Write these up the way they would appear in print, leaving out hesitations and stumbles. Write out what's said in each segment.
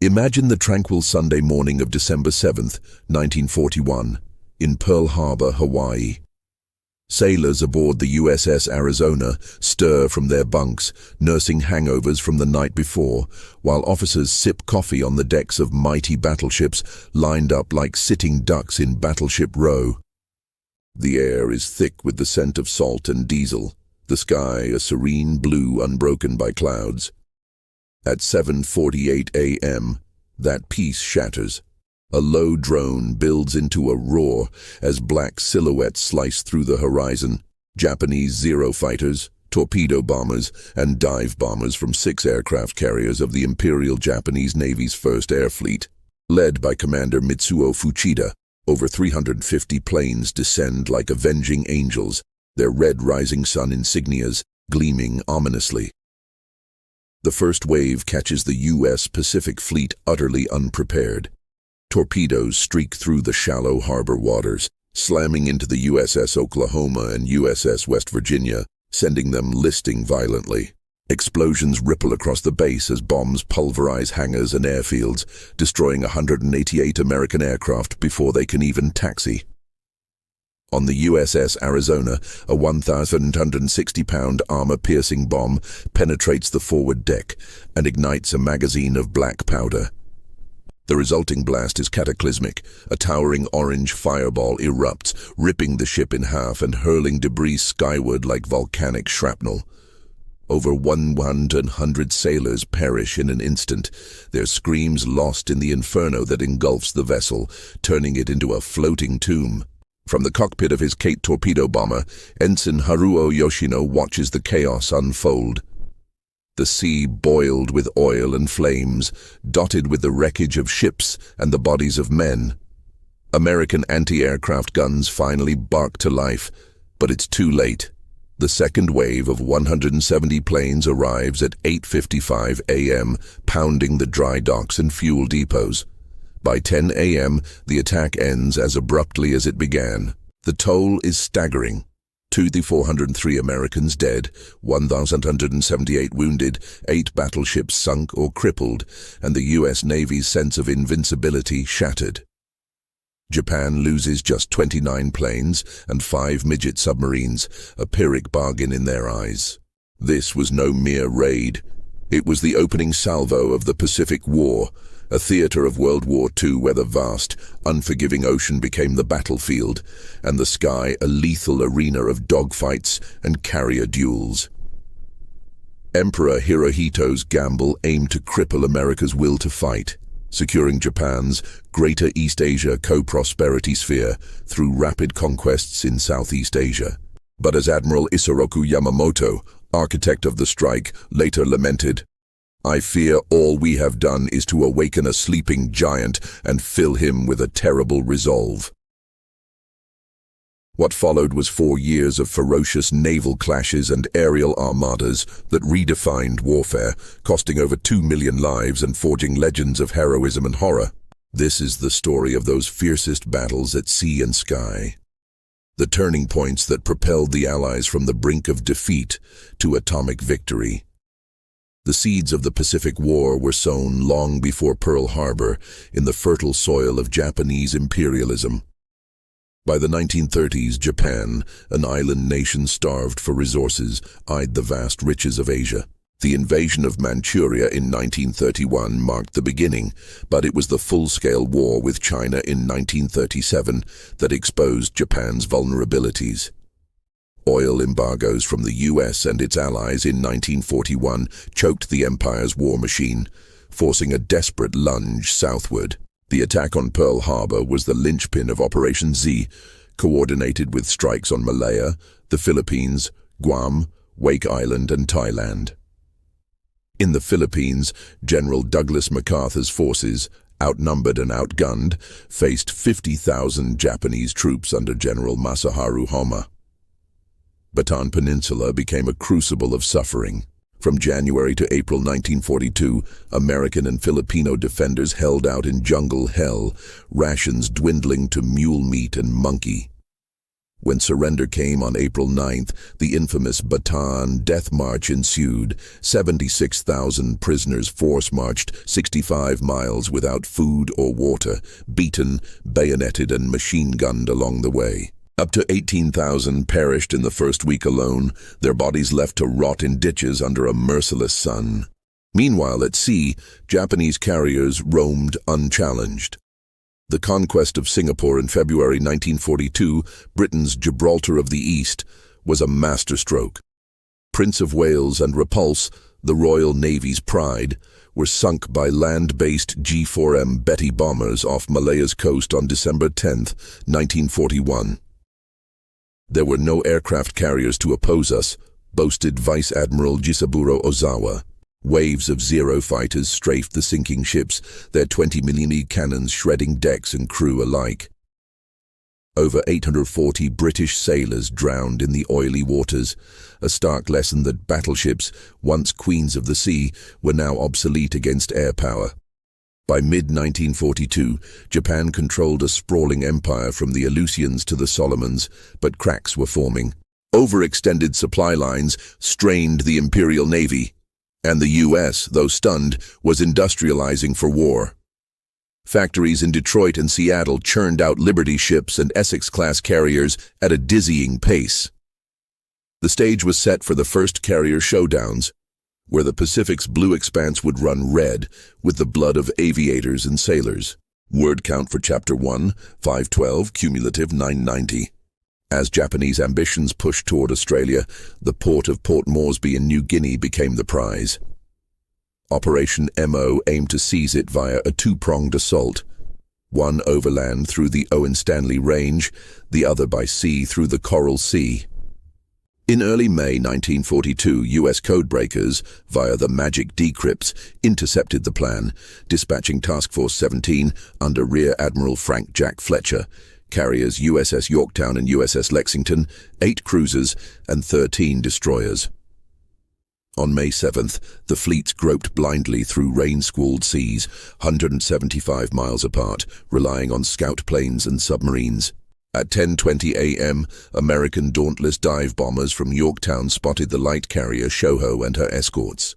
Imagine the tranquil Sunday morning of December 7th, 1941, in Pearl Harbor, Hawaii. Sailors aboard the USS Arizona stir from their bunks, nursing hangovers from the night before, while officers sip coffee on the decks of mighty battleships lined up like sitting ducks in Battleship Row. The air is thick with the scent of salt and diesel, the sky a serene blue unbroken by clouds. At 7:48 a.m., that peace shatters. A low drone builds into a roar as black silhouettes slice through the horizon. Japanese Zero fighters, torpedo bombers, and dive bombers from 6 aircraft carriers of the Imperial Japanese Navy's 1st Air Fleet, led by Commander Mitsuo Fuchida. Over 350 planes descend like avenging angels, their red rising sun insignias gleaming ominously. The first wave catches the U.S. Pacific Fleet utterly unprepared. Torpedoes streak through the shallow harbor waters, slamming into the USS Oklahoma and USS West Virginia, sending them listing violently. Explosions ripple across the base as bombs pulverize hangars and airfields, destroying 188 American aircraft before they can even taxi. On the USS Arizona, a 1,160-pound armor-piercing bomb penetrates the forward deck and ignites a magazine of black powder. The resulting blast is cataclysmic. A towering orange fireball erupts, ripping the ship in half and hurling debris skyward like volcanic shrapnel. Over 100 sailors perish in an instant, their screams lost in the inferno that engulfs the vessel, turning it into a floating tomb. From the cockpit of his Kate torpedo bomber, Ensign Haruo Yoshino watches the chaos unfold. The sea boiled with oil and flames, dotted with the wreckage of ships and the bodies of men. American anti-aircraft guns finally bark to life, but it's too late. The second wave of 170 planes arrives at 8:55 a.m., pounding the dry docks and fuel depots. By 10 a.m., the attack ends as abruptly as it began. The toll is staggering. 2,403 Americans dead, 1,178 wounded, 8 battleships sunk or crippled, and the U.S. Navy's sense of invincibility shattered. Japan loses just 29 planes and 5 midget submarines, a Pyrrhic bargain in their eyes. This was no mere raid. It was the opening salvo of the Pacific War, a theater of World War II where the vast, unforgiving ocean became the battlefield, and the sky a lethal arena of dogfights and carrier duels. Emperor Hirohito's gamble aimed to cripple America's will to fight, securing Japan's Greater East Asia co-prosperity sphere through rapid conquests in Southeast Asia. But as Admiral Isoroku Yamamoto, architect of the strike, later lamented, "I fear all we have done is to awaken a sleeping giant and fill him with a terrible resolve." What followed was 4 years of ferocious naval clashes and aerial armadas that redefined warfare, costing over 2 million lives and forging legends of heroism and horror. This is the story of those fiercest battles at sea and sky. The turning points that propelled the Allies from the brink of defeat to atomic victory. The seeds of the Pacific War were sown long before Pearl Harbor in the fertile soil of Japanese imperialism. By the 1930s, Japan, an island nation starved for resources, eyed the vast riches of Asia. The invasion of Manchuria in 1931 marked the beginning, but it was the full-scale war with China in 1937 that exposed Japan's vulnerabilities. Oil embargoes from the U.S. and its allies in 1941 choked the empire's war machine, forcing a desperate lunge southward. The attack on Pearl Harbor was the linchpin of Operation Z, coordinated with strikes on Malaya, the Philippines, Guam, Wake Island, and Thailand. In the Philippines, General Douglas MacArthur's forces, outnumbered and outgunned, faced 50,000 Japanese troops under General Masaharu Homma. Bataan Peninsula became a crucible of suffering. From January to April 1942, American and Filipino defenders held out in jungle hell, rations dwindling to mule meat and monkey. When surrender came on April 9th, the infamous Bataan Death March ensued. 76,000 prisoners force-marched 65 miles without food or water, beaten, bayoneted and machine-gunned along the way. Up to 18,000 perished in the first week alone, their bodies left to rot in ditches under a merciless sun. Meanwhile, at sea, Japanese carriers roamed unchallenged. The conquest of Singapore in February 1942, Britain's Gibraltar of the East, was a masterstroke. Prince of Wales and Repulse, the Royal Navy's pride, were sunk by land-based G4M Betty bombers off Malaya's coast on December 10, 1941. There were no aircraft carriers to oppose us, boasted Vice Admiral Jisaburo Ozawa. Waves of Zero fighters strafed the sinking ships, their 20mm cannons shredding decks and crew alike. Over 840 British sailors drowned in the oily waters, a stark lesson that battleships, once queens of the sea, were now obsolete against air power. By mid-1942, Japan controlled a sprawling empire from the Aleutians to the Solomons, but cracks were forming. Overextended supply lines strained the Imperial Navy, and the U.S., though stunned, was industrializing for war. Factories in Detroit and Seattle churned out Liberty ships and Essex-class carriers at a dizzying pace. The stage was set for the first carrier showdowns, where the Pacific's blue expanse would run red with the blood of aviators and sailors. Word count for Chapter 1, 512, cumulative 990. As Japanese ambitions pushed toward Australia, the port of Port Moresby in New Guinea became the prize. Operation MO aimed to seize it via a two-pronged assault, one overland through the Owen Stanley Range, the other by sea through the Coral Sea. In early May 1942, U.S. codebreakers, via the Magic Decrypts, intercepted the plan, dispatching Task Force 17 under Rear Admiral Frank Jack Fletcher, carriers USS Yorktown and USS Lexington, 8 cruisers, and 13 destroyers. On May 7th, the fleets groped blindly through rain-squalled seas, 175 miles apart, relying on scout planes and submarines. At 10:20 a.m., American Dauntless dive bombers from Yorktown spotted the light carrier Shoho and her escorts.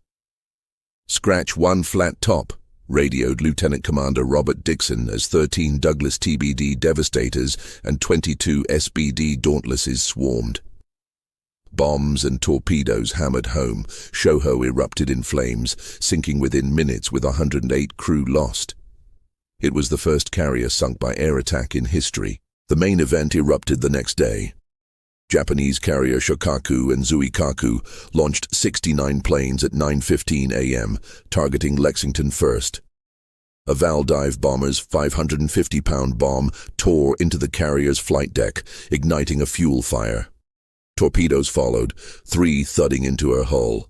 "Scratch one flat top," radioed Lieutenant Commander Robert Dixon as 13 Douglas TBD Devastators and 22 SBD Dauntlesses swarmed. Bombs and torpedoes hammered home. Shoho erupted in flames, sinking within minutes with 108 crew lost. It was the first carrier sunk by air attack in history. The main event erupted the next day. Japanese carrier Shokaku and Zuikaku launched 69 planes at 9:15 a.m., targeting Lexington first. A Val dive bomber's 550-pound bomb tore into the carrier's flight deck, igniting a fuel fire. Torpedoes followed, 3 thudding into her hull.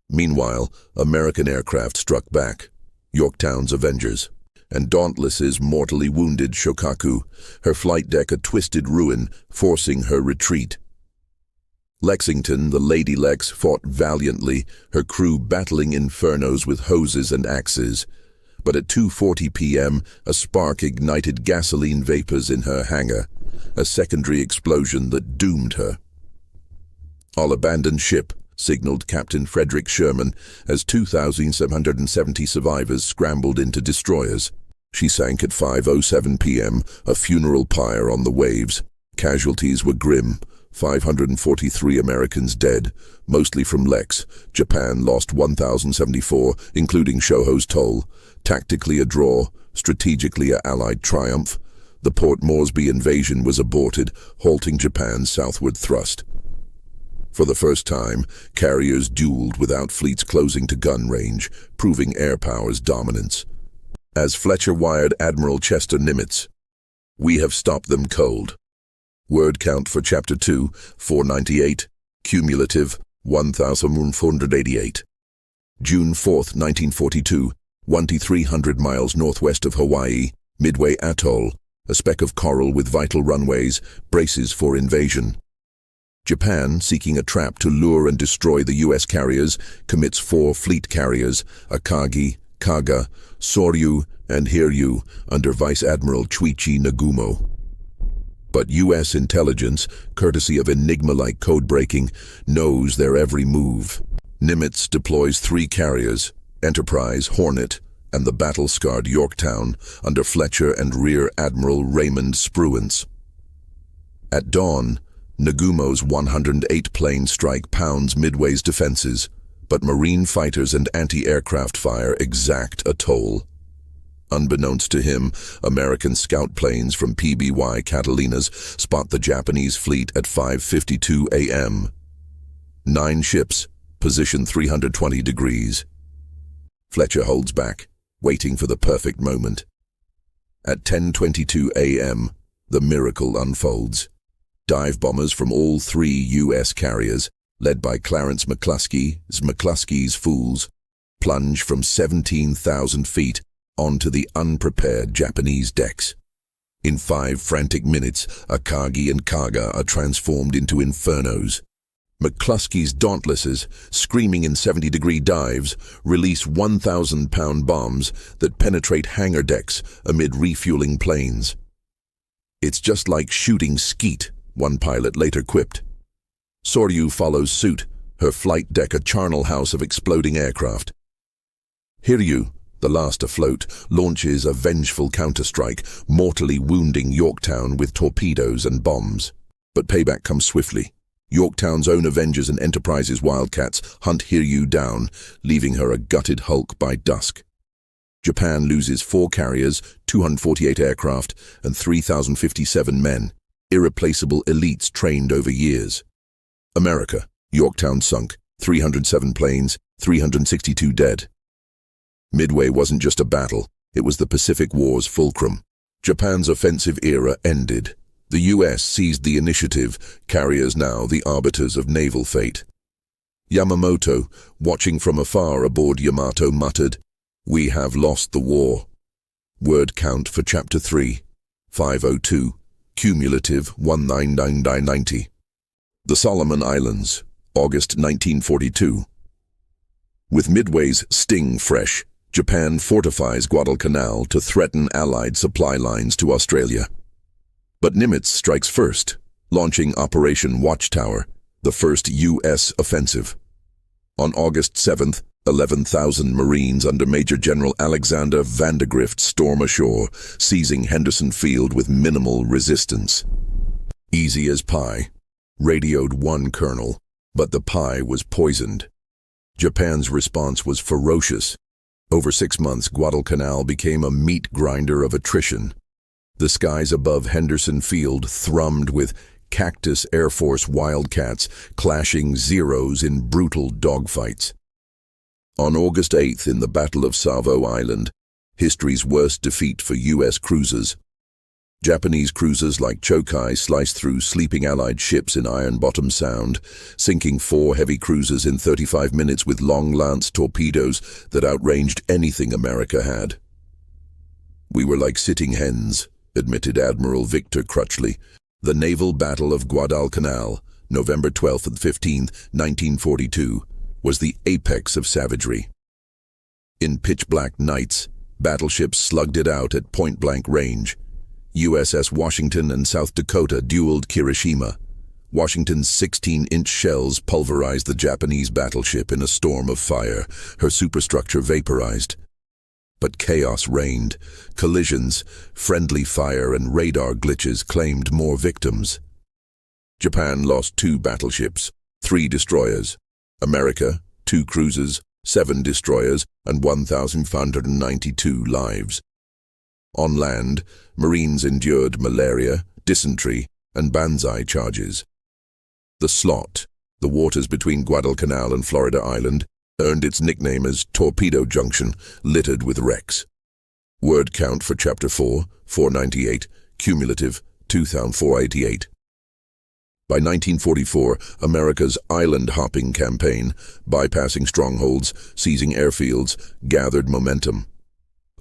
Meanwhile, American aircraft struck back, Yorktown's Avengers, and Dauntlesses mortally wounded Shokaku, her flight deck a twisted ruin, forcing her retreat. Lexington, the Lady Lex, fought valiantly, her crew battling infernos with hoses and axes. But at 2:40 p.m., a spark ignited gasoline vapors in her hangar, a secondary explosion that doomed her. "All abandon ship," signaled Captain Frederick Sherman as 2,770 survivors scrambled into destroyers. She sank at 5:07 p.m., a funeral pyre on the waves. Casualties were grim, 543 Americans dead, mostly from Lex. Japan lost 1,074, including Shoho's toll. Tactically a draw, strategically a Allied triumph. The Port Moresby invasion was aborted, halting Japan's southward thrust. For the first time, carriers dueled without fleets closing to gun range, proving air power's dominance. As Fletcher wired Admiral Chester Nimitz, "We have stopped them cold." Word count for Chapter 2, 498, cumulative 1,488. June 4, 1942, 1,300 miles northwest of Hawaii, Midway Atoll, a speck of coral with vital runways, braces for invasion. Japan, seeking a trap to lure and destroy the U.S. carriers, commits 4 fleet carriers, Akagi, Kaga, Soryu, and Hiryu, under Vice Admiral Chuichi Nagumo. But U.S. intelligence, courtesy of Enigma-like code-breaking, knows their every move. Nimitz deploys 3 carriers, Enterprise, Hornet, and the battle-scarred Yorktown, under Fletcher and Rear Admiral Raymond Spruance. At dawn, Nagumo's 108-plane strike pounds Midway's defenses, but Marine fighters and anti-aircraft fire exact a toll. Unbeknownst to him, American scout planes from PBY Catalinas spot the Japanese fleet at 5:52 a.m. 9 ships, position 320 degrees. Fletcher holds back, waiting for the perfect moment. At 10:22 a.m., the miracle unfolds. Dive bombers from all 3 U.S. carriers, led by Clarence McCluskey's Fools, plunge from 17,000 feet onto the unprepared Japanese decks. In 5 frantic minutes, Akagi and Kaga are transformed into infernos. McCluskey's Dauntlesses, screaming in 70-degree dives, release 1,000-pound bombs that penetrate hangar decks amid refueling planes. "It's just like shooting skeet," one pilot later quipped. Soryu follows suit, her flight deck a charnel house of exploding aircraft. Hiryu, the last afloat, launches a vengeful counterstrike, mortally wounding Yorktown with torpedoes and bombs. But payback comes swiftly. Yorktown's own Avengers and Enterprise's Wildcats hunt Hiryu down, leaving her a gutted hulk by dusk. Japan loses 4 carriers, 248 aircraft, and 3,057 men, irreplaceable elites trained over years. America, Yorktown sunk, 307 planes, 362 dead. Midway wasn't just a battle, it was the Pacific War's fulcrum. Japan's offensive era ended. The U.S. seized the initiative, carriers now the arbiters of naval fate. Yamamoto, watching from afar aboard Yamato, muttered, "We have lost the war." Word count for Chapter 3, 502, cumulative 199990. The Solomon Islands, August 1942. With Midway's sting fresh, Japan fortifies Guadalcanal to threaten Allied supply lines to Australia. But Nimitz strikes first, launching Operation Watchtower, the first U.S. offensive. On August 7th, 11,000 Marines under Major General Alexander Vandegrift storm ashore, seizing Henderson Field with minimal resistance. "Easy as pie," radioed one colonel, but the pie was poisoned. Japan's response was ferocious. Over 6 months, Guadalcanal became a meat grinder of attrition. The skies above Henderson Field thrummed with Cactus Air Force Wildcats clashing Zeros in brutal dogfights. On August 8th, in the Battle of Savo Island, history's worst defeat for U.S. cruisers, Japanese cruisers like Chokai sliced through sleeping Allied ships in Iron Bottom Sound, sinking 4 heavy cruisers in 35 minutes with long-lance torpedoes that outranged anything America had. "We were like sitting hens," admitted Admiral Victor Crutchley. The Naval Battle of Guadalcanal, November 12th and 15th, 1942, was the apex of savagery. In pitch-black nights, battleships slugged it out at point-blank range. USS Washington and South Dakota dueled Kirishima. Washington's 16-inch shells pulverized the Japanese battleship in a storm of fire, her superstructure vaporized. But chaos reigned. Collisions, friendly fire, and radar glitches claimed more victims. Japan lost 2 battleships, 3 destroyers. America, 2 cruisers, 7 destroyers, and 1,592 lives. On land, Marines endured malaria, dysentery, and banzai charges. The Slot, the waters between Guadalcanal and Florida Island, earned its nickname as Torpedo Junction, littered with wrecks. Word count for Chapter 4, 498, cumulative 2,488. By 1944, America's island-hopping campaign, bypassing strongholds, seizing airfields, gathered momentum.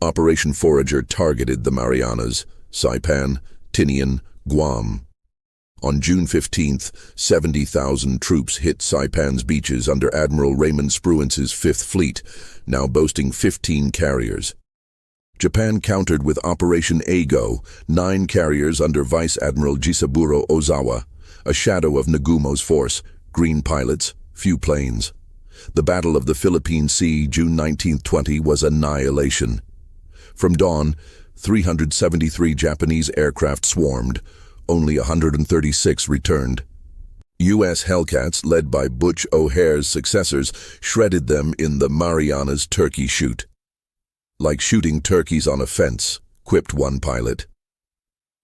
Operation Forager targeted the Marianas, Saipan, Tinian, Guam. On June 15th, 70,000 troops hit Saipan's beaches under Admiral Raymond Spruance's 5th Fleet, now boasting 15 carriers. Japan countered with Operation Eigo, 9 carriers under Vice Admiral Jisaburo Ozawa, a shadow of Nagumo's force, green pilots, few planes. The Battle of the Philippine Sea, June 1920, was annihilation. From dawn, 373 Japanese aircraft swarmed. Only 136 returned. U.S. Hellcats, led by Butch O'Hare's successors, shredded them in the Marianas turkey shoot. Like shooting turkeys on a fence, quipped one pilot.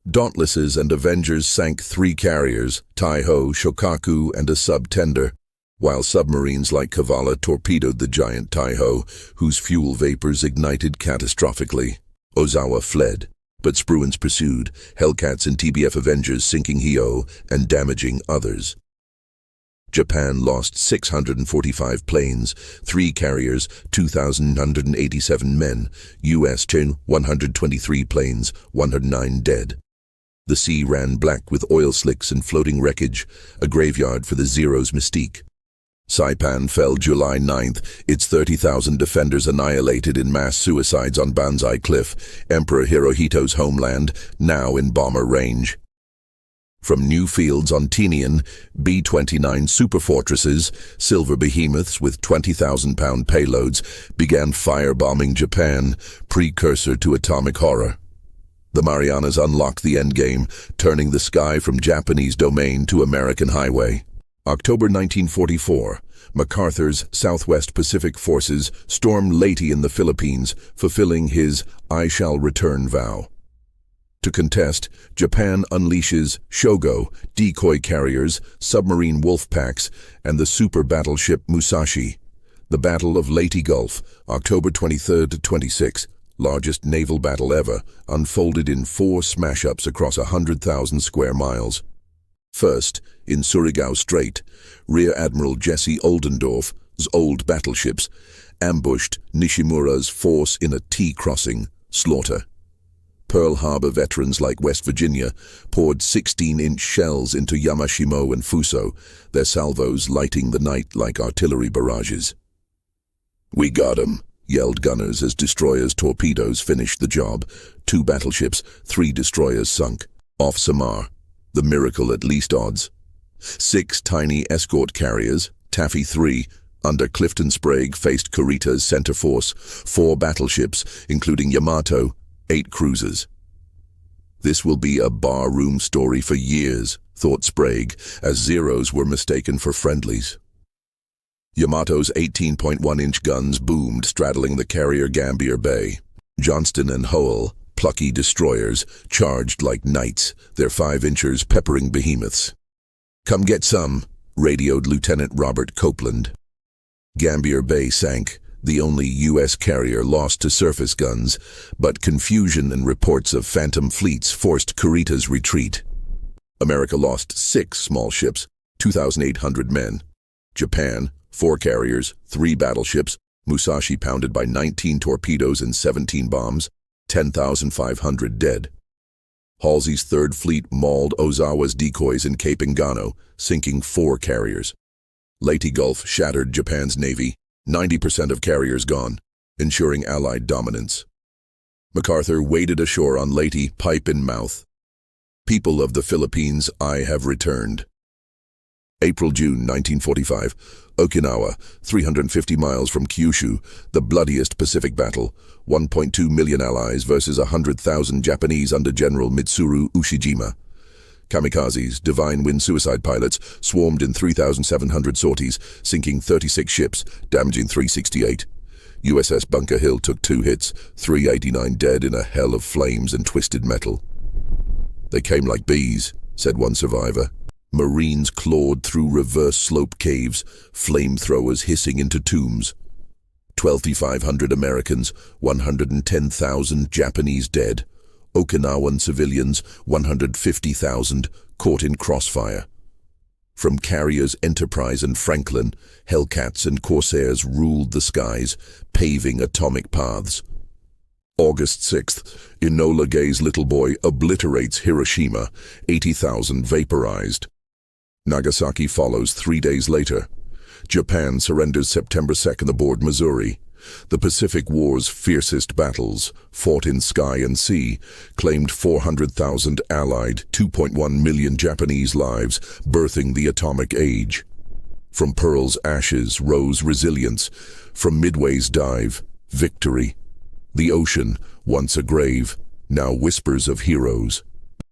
Dauntlesses and Avengers sank 3 carriers, Taiho, Shokaku, and a sub-tender, while submarines like Kavala torpedoed the giant Taiho, whose fuel vapors ignited catastrophically. Ozawa fled, but Spruance pursued, Hellcats and TBF Avengers sinking Hio and damaging others. Japan lost 645 planes, 3 carriers, 2,187 men, U.S. 123 planes, 109 dead. The sea ran black with oil slicks and floating wreckage, a graveyard for the Zero's mystique. Saipan fell July 9th, its 30,000 defenders annihilated in mass suicides on Banzai Cliff, Emperor Hirohito's homeland, now in bomber range. From new fields on Tinian, B-29 superfortresses, silver behemoths with 20,000-pound payloads, began firebombing Japan, precursor to atomic horror. The Marianas unlocked the endgame, turning the sky from Japanese domain to American highway. October 1944, MacArthur's Southwest Pacific forces stormed Leyte in the Philippines, fulfilling his "I shall return" vow. To contest, Japan unleashes Shogo, decoy carriers, submarine wolf packs, and the super battleship Musashi. The Battle of Leyte Gulf, October 23 to 26, largest naval battle ever, unfolded in 4 smash-ups across 100,000 square miles. First, in Surigao Strait, Rear Admiral Jesse Oldendorf's old battleships ambushed Nishimura's force in a T-crossing, slaughter. Pearl Harbor veterans like West Virginia poured 16-inch shells into Yamashimo and Fuso, their salvos lighting the night like artillery barrages. "We got 'em," yelled gunners as destroyers' torpedoes finished the job. 2 battleships, 3 destroyers sunk. Off Samar, the miracle at least odds. 6 tiny escort carriers, Taffy 3, under Clifton Sprague faced Kurita's center force, 4 battleships, including Yamato, 8 cruisers. This will be a barroom story for years, thought Sprague, as Zeros were mistaken for friendlies. Yamato's 18.1-inch guns boomed, straddling the carrier Gambier Bay. Johnston and Howell, plucky destroyers, charged like knights, their 5-inchers peppering behemoths. "Come get some," radioed Lieutenant Robert Copeland. Gambier Bay sank, the only U.S. carrier lost to surface guns, but confusion and reports of phantom fleets forced Kurita's retreat. America lost 6 small ships, 2,800 men. Japan, 4 carriers, 3 battleships, Musashi pounded by 19 torpedoes and 17 bombs, 10,500 dead. Halsey's 3rd Fleet mauled Ozawa's decoys in Cape Engano, sinking 4 carriers. Leyte Gulf shattered Japan's navy, 90% of carriers gone, ensuring Allied dominance. MacArthur waded ashore on Leyte, pipe in mouth. "People of the Philippines, I have returned." April-June 1945, Okinawa, 350 miles from Kyushu, the bloodiest Pacific battle, 1.2 million allies versus 100,000 Japanese under General Mitsuru Ushijima. Kamikazes, divine wind suicide pilots, swarmed in 3,700 sorties, sinking 36 ships, damaging 368. USS Bunker Hill took 2 hits, 389 dead in a hell of flames and twisted metal. "They came like bees," said one survivor. Marines clawed through reverse slope caves, flamethrowers hissing into tombs. 12,500 Americans, 110,000 Japanese dead. Okinawan civilians, 150,000, caught in crossfire. From carriers Enterprise and Franklin, Hellcats and Corsairs ruled the skies, paving atomic paths. August 6th, Enola Gay's little boy obliterates Hiroshima, 80,000 vaporized. Nagasaki follows 3 days later. Japan surrenders September 2nd aboard Missouri. The Pacific War's fiercest battles, fought in sky and sea, claimed 400,000 Allied, 2.1 million Japanese lives, birthing the atomic age. From Pearl's ashes rose resilience, from Midway's dive, victory. The ocean, once a grave, now whispers of heroes.